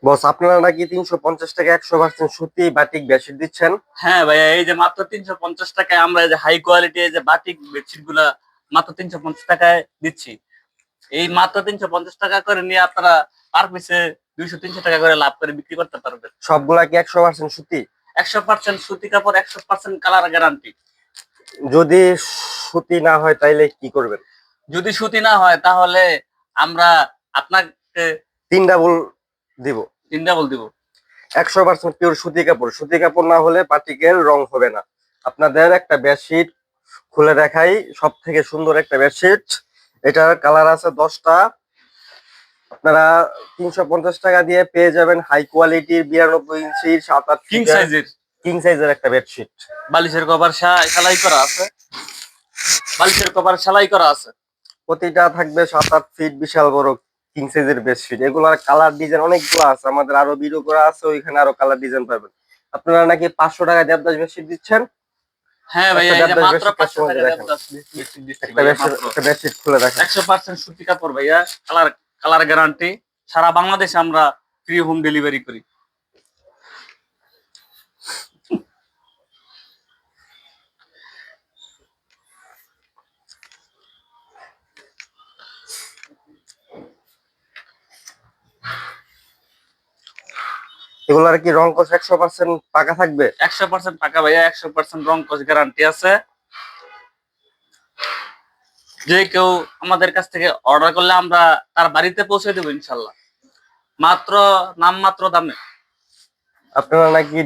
বস, আপনারা নাকি 350 টাকা 100% সুতি বাটিক বেডশিট দিচ্ছেন? হ্যাঁ ভাইয়া, এই যে মাত্র 350 টাকায় আমরা এই যে হাই কোয়ালিটি এই যে বাটিক বেডশিট গুলা মাত্র 350 টাকায় দিচ্ছি। এই মাত্র 350 টাকা করে নিয়ে আপনারা পার পিসে 200-300 টাকা করে লাভ করে বিক্রি করতে পারবেন। সবগুলা কি 100% সুতি? 100% সুতি কাপড়, 100% কালার গ্যারান্টি। যদি সুতি না হয় তাইলে কি করবেন? যদি সুতি না হয় তাহলে আমরা আপনাকে তিন ডাবল দিব। 3 ডাবল দিব। 100% পিওর সুতি কাপড়। সুতি কাপড় না হলে বাটিকের রং হবে না। আপনাদের একটা বেডশিট খুলে দেখাই, সব থেকে সুন্দর একটা বেডশিট। এটার কালার আছে 10টা। আপনারা 350 টাকা দিয়ে পেয়ে যাবেন হাই কোয়ালিটির 92 ইঞ্চির 7-8 কিং ফিটের সাইজের কিং সাইজের একটা বেডশিট। বালিশের কভার সেলাই করা আছে। বালিশের কভার সেলাই করা আছে। প্রতিটা থাকবে 7-8 ফিট বিশাল বড় কিং সাইজের বেডশিট। এগুলার কালার ডিজাইন অনেকগুলো আছে, আমাদের আরো ভিডিও করা আছে, ওইখানে আরো কালার ডিজাইন পাবেন। আপনারা নাকি 500 টাকা দেবদাস বেডশিট দিচ্ছেন? হ্যাঁ একটা ভাইয়া, এই যে দেবদাস মাত্র বেডশিট 500 কাস্টমারকে টাকা দেখেন। দেবদাস বেডশিট দিচ্ছি একটা ভাইয়া বেডশিট মাত্র। একটা বেডশিট খুলে দেখেন। 100% সুতি কাপড় ভাইয়া, কালার কালার গ্যারান্টি। সারা বাংলাদেশে আমরা ফ্রি হোম ডেলিভারি করি। এগুলার কি রং কস 100% পাকা থাকবে? 100% টাকা ভাইয়া, 100% রং কস গ্যারান্টি আছে। যে কেউ আমাদের কাছ থেকে অর্ডার করলে আমরা তার বাড়িতে পৌঁছে দেবো ইনশাল্লাহ, মাত্র নামমাত্র দামে। আপনারা নাকি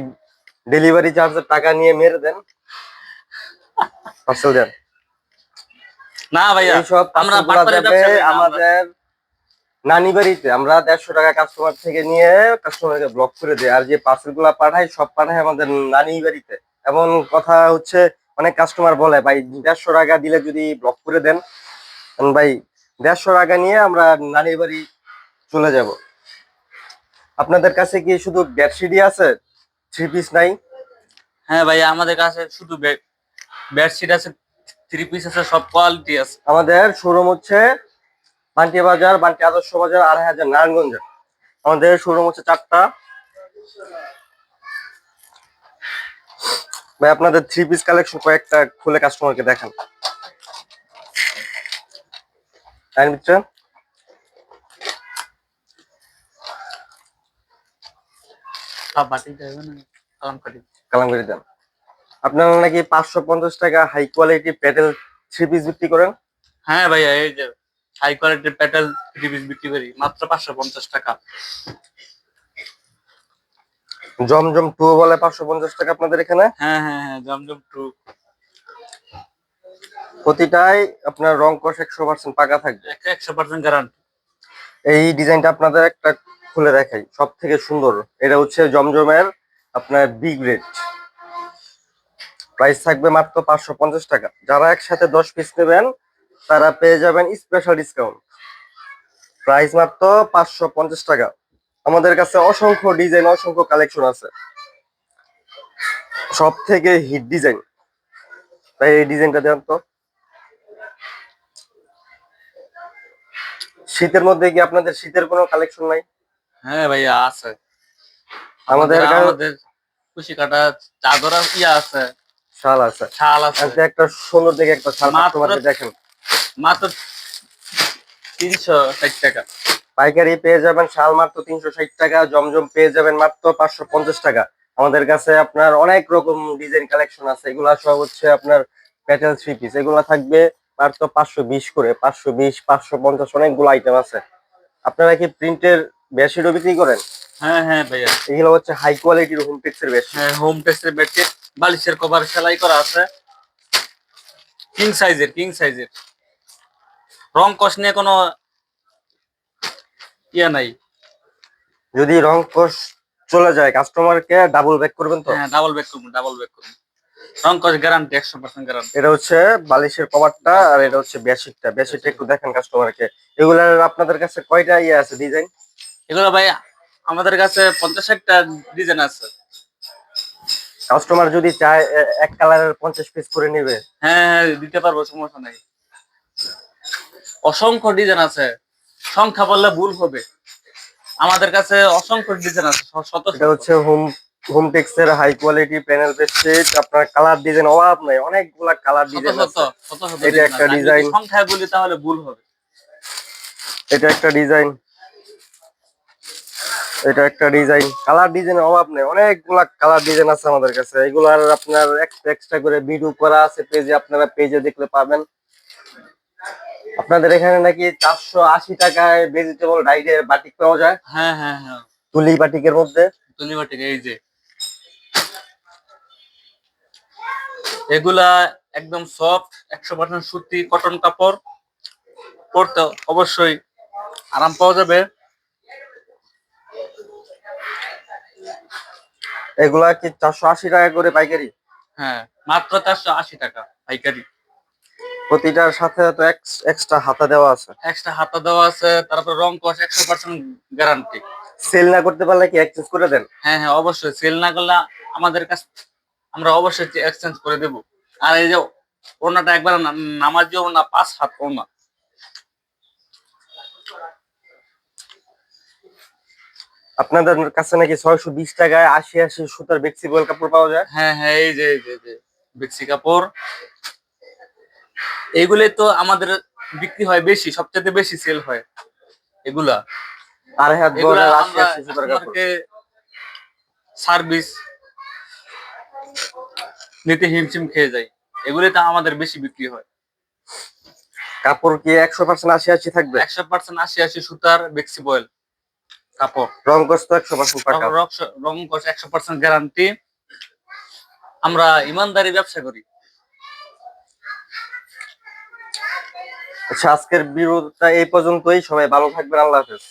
ডেলিভারি চার্জের টাকা নিয়ে মেরে দেন, পার্সেল দেন? না ভাইয়া, এইসব আমরা পার্সেল গুলা বাটপারি যাবে ব্যবসা করি না আমরা। আমাদের নানি বাড়িতে। আমরা 150 টাকা কাস্টমার থেকে নিয়ে কাস্টমারকে ব্লক করে দিই, আর যে পার্সেল গুলা পাঠাই সব পাঠাই আমাদের নানি বাড়িতে। এমন কথা হচ্ছে, অনেক কাস্টমার বলে ভাই 150 টাকা দিলে যদি ব্লক করে দেন। ভাই 150 টাকা নিয়ে আমরা নানি বাড়ি চলে যাব। আপনাদের কাছে কি শুধু বেডশিটই আছে, থ্রি পিস নাই? হ্যাঁ ভাইয়া, আমাদের কাছে শুধু বেডশিট আছে, 3 পিস আছে, সব কোয়ালিটি আছে। আমাদের শোরুম হচ্ছে বান্টি বাজার, বান্টি আদর্শ বাজার, 2500 নারায়ণগঞ্জ। আমাদের শোরুম হচ্ছে 4টা। ভাই আপনাদের থ্রি পিস কালেকশন কয়েকটা খুলে কাস্টমারকে দেখান। তাই মিত্র, সব বাটিক দেবেন না, কালামকারী। কালামগিরি দেন। আপনারা নাকি 550 টাকা হাই কোয়ালিটি প্যাটেল থ্রি পিস বিক্রি করেন? হ্যাঁ ভাইয়া, এই যে হাই কোয়ালিটির প্যাটেল 3 পিস বিক্রি করি মাত্র 550 টাকা। জমজম টু বলে 550 টাকা আপনাদের এখানে। হ্যাঁ হ্যাঁ হ্যাঁ, জমজম টু। প্রতিটাই আপনার রং কস 100% পাকা থাকবে। 100% গ্যারান্টি। এই ডিজাইনটা আপনাদের একটা খুলে দেখাই, সব থেকে সুন্দর। এটা হচ্ছে জমজমের আপনার বিগ রেড। প্রাইস থাকবে মাত্র 550 টাকা। যারা একসাথে 10 পিস নেবেন তারা পেয়ে যাবেন স্পেশাল ডিসকাউন্ট। প্রাইস মাত্র 550 টাকা। আমাদের কাছে অসংখ্য ডিজাইন, অসংখ্য কালেকশন আছে, সব থেকে হিট ডিজাইন। তাই এই ডিজাইনটা দেন তো। শীতের মধ্যে কি আপনাদের শীতের কোনো কালেকশন নাই? হ্যাঁ ভাইয়া আছে, আমাদের আমাদের খুশি কাটা চাদর আছে, শাল আছে। শাল আছে। আজকে একটা সুন্দর দেখে একটা শাল মাত্র কাস্টমারকে দেখেন। মাত্র 360 টাকা। পাইকারি পেয়ে যাবেন শাল মাত্র 360 টাকা। জমজম পেয়ে যাবেন মাত্র 550 টাকা। আমাদের কাছে আপনার অনেক রকম ডিজাইন কালেকশন আছে, এগুলা সব হচ্ছে আপনার প্যাটেল থ্রি পিস। এগুলা থাকবে মাত্র 520 করে, 520, 550, অনেকগুলো আইটেম আছে। আপনারা কি প্রিন্টের বেডশিটও বিক্রি করেন? হ্যাঁ হ্যাঁ ভাইয়া, এগুলো হচ্ছে হাই কোয়ালিটির হোম টেক্সের বেডশিট। হ্যাঁ হোম টেক্সের বেডশিট, বালিশের কভার সেলাই করা আছে, কিং সাইজের। রং কস নিয়ে কোনো ইয়ে নাই। যদি রং কোশ চলে যায় কাস্টমারকে ডাবল ব্যাক করবেন তো? হ্যাঁ, ডাবল ব্যাক করুন। রং কস গ্যারান্টি, 100% গ্যারান্টি। এটা হচ্ছে বালিশের কভারটা, আর এটা হচ্ছে বেডশিটটা। বেডশিটটা একটু দেখেন কাস্টমারকে। এগুলার আপনাদের কাছে কয়টা ইয়ে আছে ডিজাইন? এগুলো ভাই আমাদের কাছে 50-60টা ডিজাইন আছে। কাস্টমার যদি চায় এক কালারের 50 পিস করে নিবে? হ্যাঁ হ্যাঁ, দিতে পারবো, সমস্যা নাই। অসংখ্য ডিজাইন আছে, সংখ্যা বললে ভুল হবে। আমাদের কাছে অসংখ্য ডিজাইন আছে, শত এটা শত। হচ্ছে হোমটেক্স এর হাই কোয়ালিটি প্যানেল বেডশিট। আপনার কালার ডিজাইন অভাব নাই, অনেকগুলা কালার শত ডিজাইন শত আছে। শত শত এটা ডিজাইন একটা আছে, আমি যদি ডিজাইন, সংখ্যায় বলি তাহলে ভুল হবে। এটা একটা ডিজাইন, এটা একটা ডিজাইন। কালার ডিজাইনের অভাব নেই, অনেকগুলা কালার ডিজাইন আছে আমাদের কাছে। এগুলার আপনার এক্সট্রা করে ভিডিও করা আছে পেজে, আপনারা পেজে দেখলে পাবেন। আপনাদের এখানে নাকি 480 টাকায় ভেজিটেবল ডাইটের বাটিক পাওয়া যায়, হ্যাঁ হ্যাঁ হ্যাঁ, তুলি বাটিকের মধ্যে। তুলিবাটিক এই যে এগুলা একদম সফট, 100% সুতি কটন কাপড়, পরতে অবশ্যই আরাম পাওয়া যাবে। এগুলা কি 480 টাকা করে পাইকারি? হ্যাঁ, মাত্র 480 টাকা পাইকারি। প্রতিটার সাথে তো এক্সট্রা হাতা দেওয়া আছে। এক্সট্রা হাতা দেওয়া আছে, তারপর রং কস 100% গ্যারান্টি। সেল না করতে পারলে কি এক্সচেঞ্জ করে দেন? হ্যাঁ হ্যাঁ, অবশ্যই সেল না করলে আমাদের কাছ আমরা অবশ্যই এক্সচেঞ্জ করে দেব। আর এই যে ওড়নাটা একবার নামাজি ওড়না, 5 হাত ওড়না। আপনাদের কাছে নাকি 620 টাকায় 80 সুতার ফ্লেক্সিবল কাপড় পাওয়া যায়। হ্যাঁ হ্যাঁ, এই যে বেক্সি কাপড়, এইগুলোই তো আমাদের বিক্রি হয় বেশি, সবচেয়ে বেশি সেল হয় এগুলা। 2.5 হাত এগুলা বহরের আমরা 80 সুতার কাপড়। কাস্টমারকে সার্ভিস নিতে হিমশিম খেয়ে যাই, এগুলোতে আমাদের বেশি বিক্রি হয়। কাপড় কি 100% 80 থাকবে? 100% 80 সুতার বেক্সি বয়েল কাপড়। রং কস তো 100% পাকা। রং কস 100% গ্যারান্টি। আমরা ইমানদারি ব্যবসা করি। আচ্ছা, আজকের ভিডিওটা এই পর্যন্তই। সবাই ভালো থাকবেন, আল্লাহ হাফেজ।